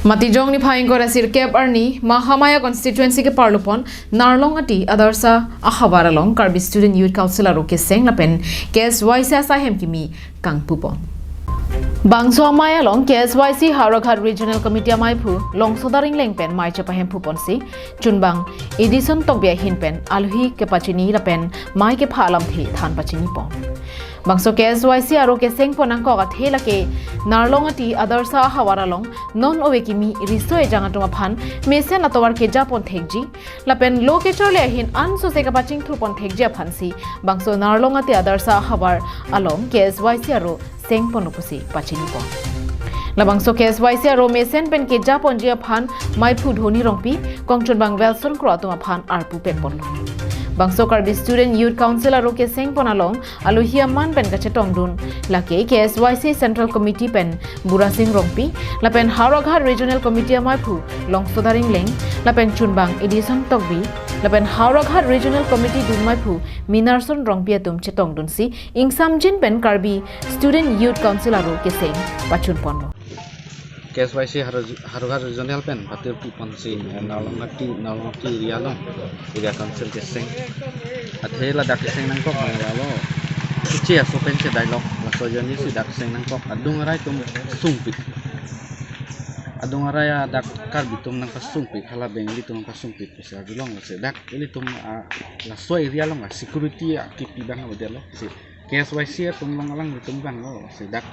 Matijong ni phaing ko rasir kep arni Mahamaya constituency ke parlupon narlong ati adarsa ahawaralong Karbi student youth council aro ke seng lapen KSYC sahem kimi kangpupon Bangso amaya long KSYC Haraghat Regional Committee amai phu long sodaring lengpen mai chapahem phupon si chunbang edison tokbia hinpen alhi ke pachini lapen mai ke phalam thi than pachini pon Bangso KSYC aro ke seng ponang ko ga thela ke narlong ati adarsa hawaralong non owekimi riso e janga tuma phan mesen atowar ke japon thekji lapen lo ke chole hin an so se ka paching thru pon thekji phansi bangso narlong ati adarsa hawar along KSYC aro seng ponupusi pachini pon Labangso KSYC aro mesen pen ke japon jia phan mai phu dhoni rongpi kongchon bang welson kro atuma phan arpu pen pon Bangso Karbi Student Youth Council aro ke seng ponalong aluhia man pen ka chetong dun lake KSYC Central Committee pen Burasing Rongpi lapen Haraghat Regional Committee amai phu long sodaring leng lapen chunbang edison tokbi lapen Haraghat Regional Committee dun mai phu Minarson Rongpi atum chetong dun si ingsamjin pen Karbi Student Youth Council aro ke seng pachun pon KSYC Haraghat Regional pen patir pupon si nalongati rialong area council keseng athela dak keseng nang kok mangalo kici aso pen se dialog la sojoni si dak keseng nang kok adung arai tum sungpit adung arai dak kar bitum nang pasungpit hala bengli tum pasungpit se bilong se dak ili tum la soi rialong security aktif bang modelo si KSYC tum lang bitum bang lo se dak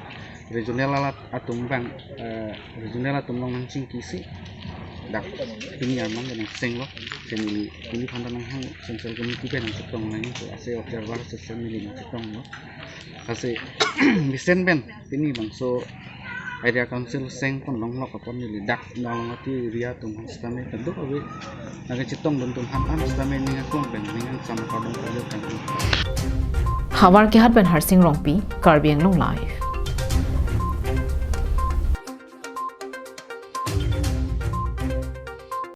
regional alat atum bang regional atum long nang singkisi dak ini amang nang seng lo seni ini pandan nang central committee pen nang cetong nang itu ase observer sesen ini nang cetong lo ase listen pen ini bangso area council seng pon long lo kapon ni dak nang ati ria tum stame tentu awe nang cetong dun tum han stame ni ngakon pen ningan sama kadong kajo kan Hawar ke hat pen harsing rongpi Karbi Anglong live